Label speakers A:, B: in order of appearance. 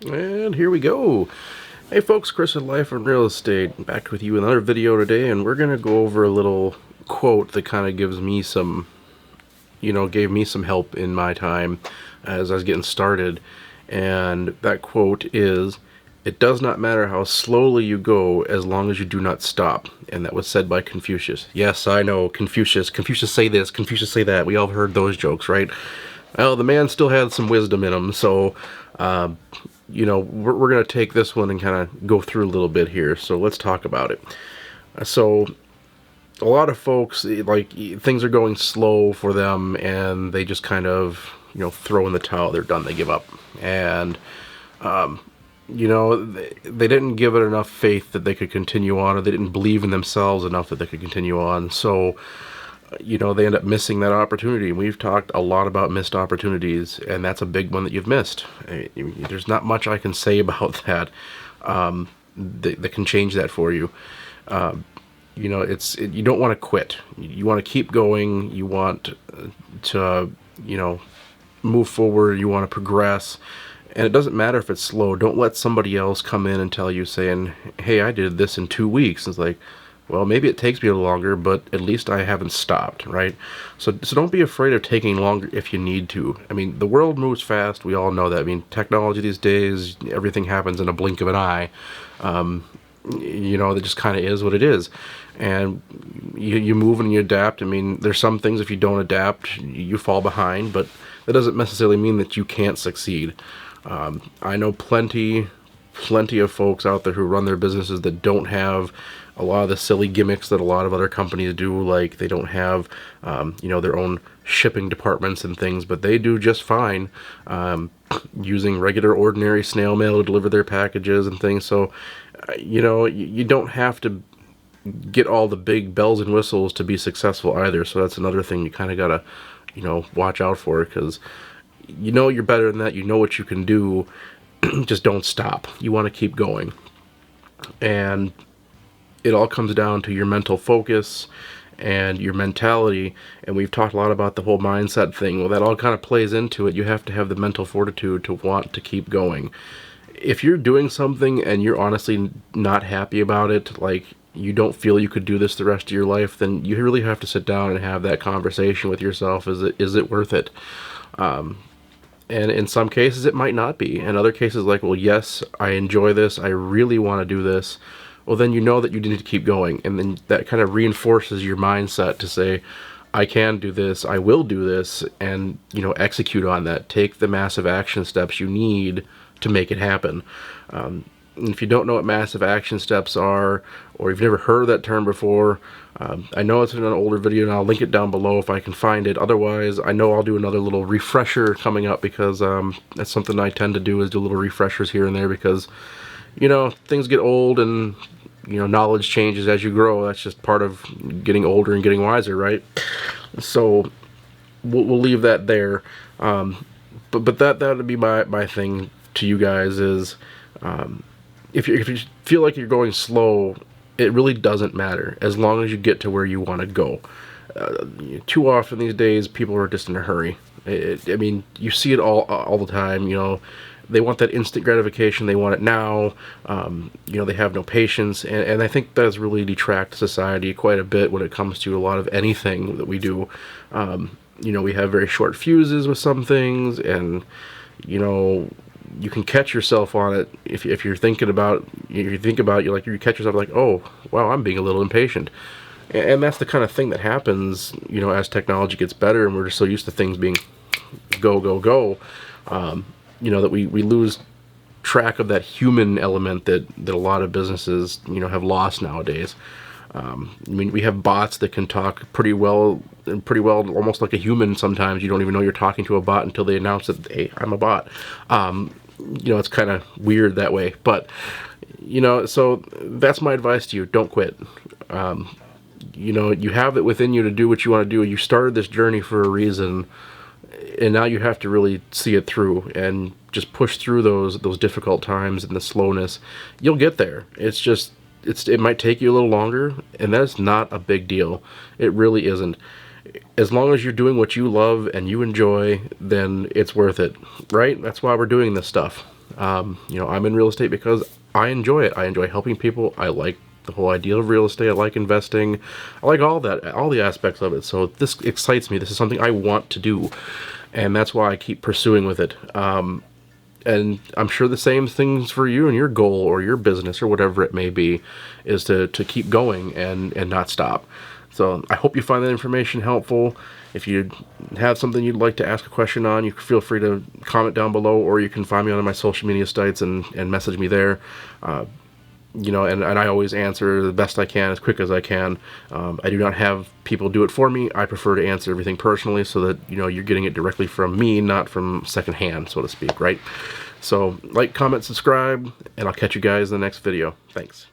A: And here we go. Hey folks, Chris at Life and Real Estate, back with you in another video today, and we're going to go over a little quote that kind of gives me some, gave me some help in my time as I was getting started. And that quote is, "It does not matter how slowly you go as long as you do not stop." And that was said by Confucius. Yes, I know, Confucius. Confucius say this, Confucius say that. We all heard those jokes, right? Well, the man still had some wisdom in him, so we're going to take this one and kind of go through a little bit here. So let's talk about it. So a lot of folks, like, things are going slow for them and they just kind of, throw in the towel. They're done. They give up. And, they didn't give it enough faith that they could continue on, or they didn't believe in themselves enough that they could continue on. So, they end up missing that opportunity. We've talked a lot about missed opportunities, and that's a big one that you've missed. There's not much I can say about that that can change that for you. You don't want to quit. You want to keep going. You want to, move forward. You want to progress. And it doesn't matter if it's slow. Don't let somebody else come in and tell you, saying, "Hey, I did this in 2 weeks." It's like, well, maybe it takes me a little longer, but at least I haven't stopped, right? So don't be afraid of taking longer if you need to. I mean, the world moves fast. We all know that. I mean, technology these days, everything happens in a blink of an eye. That just kind of is what it is. And you move and you adapt. I mean, there's some things, if you don't adapt, you fall behind, but that doesn't necessarily mean that you can't succeed. I know plenty of folks out there who run their businesses that don't have a lot of the silly gimmicks that a lot of other companies do. Like, they don't have, their own shipping departments and things, but they do just fine using regular, ordinary snail mail to deliver their packages and things. So, you don't have to get all the big bells and whistles to be successful either. So that's another thing you kind of gotta, watch out for, because you're better than that. You know what you can do. Just don't stop. You want to keep going. And it all comes down to your mental focus and your mentality. And we've talked a lot about the whole mindset thing. Well, that all kind of plays into it. You have to have the mental fortitude to want to keep going. If you're doing something and you're honestly not happy about it, like, you don't feel you could do this the rest of your life, then you really have to sit down and have that conversation with yourself. Is it worth it? And in some cases it might not be. In other cases, like, well, yes, I enjoy this, I really want to do this. Well, then you know that you need to keep going, and then that kind of reinforces your mindset to say, I can do this, I will do this, and, execute on that. Take the massive action steps you need to make it happen. And if you don't know what massive action steps are, or you've never heard of that term before, I know it's in an older video, and I'll link it down below if I can find it. Otherwise, I know I'll do another little refresher coming up, because that's something I tend to do, is do little refreshers here and there, because, things get old, and, knowledge changes as you grow. That's just part of getting older and getting wiser, right? So we'll leave that there. But that would be my thing to you guys is, if you feel like you're going slow, it really doesn't matter as long as you get to where you want to go. Too often these days, people are just in a hurry. I mean, you see it all the time. They want that instant gratification. They want it now. They have no patience, and I think that's really detract society quite a bit when it comes to a lot of anything that we do. We have very short fuses with some things, and you can catch yourself on it if you're thinking about, you catch yourself like, oh wow, I'm being a little impatient. And that's the kind of thing that happens, as technology gets better, and we're just so used to things being go, go, go, that we lose track of that human element that a lot of businesses, have lost nowadays. We have bots that can talk pretty well, almost like a human. Sometimes you don't even know you're talking to a bot until they announce that, hey, I'm a bot. It's kind of weird that way, but, so that's my advice to you. Don't quit. You have it within you to do what you want to do. You started this journey for a reason, and now you have to really see it through and just push through those difficult times and the slowness. You'll get there. It might take you a little longer, and that's not a big deal. It really isn't. As long as you're doing what you love and you enjoy, then it's worth it, right? That's why we're doing this stuff. You know, I'm in real estate because I enjoy it. I enjoy helping people. I like the whole idea of real estate. I like investing. I like all that, all the aspects of it. So this excites me. This is something I want to do, and that's why I keep pursuing with it. And I'm sure the same things for you and your goal or your business or whatever it may be, is to keep going and not stop. So I hope you find that information helpful. If you have something you'd like to ask a question on, you can feel free to comment down below, or you can find me on my social media sites and message me there. You know, and I always answer the best I can, as quick as I can. I do not have people do it for me. I prefer to answer everything personally, so that, you know, you're getting it directly from me, not from secondhand, so to speak, right? So, like, comment, subscribe, and I'll catch you guys in the next video. Thanks.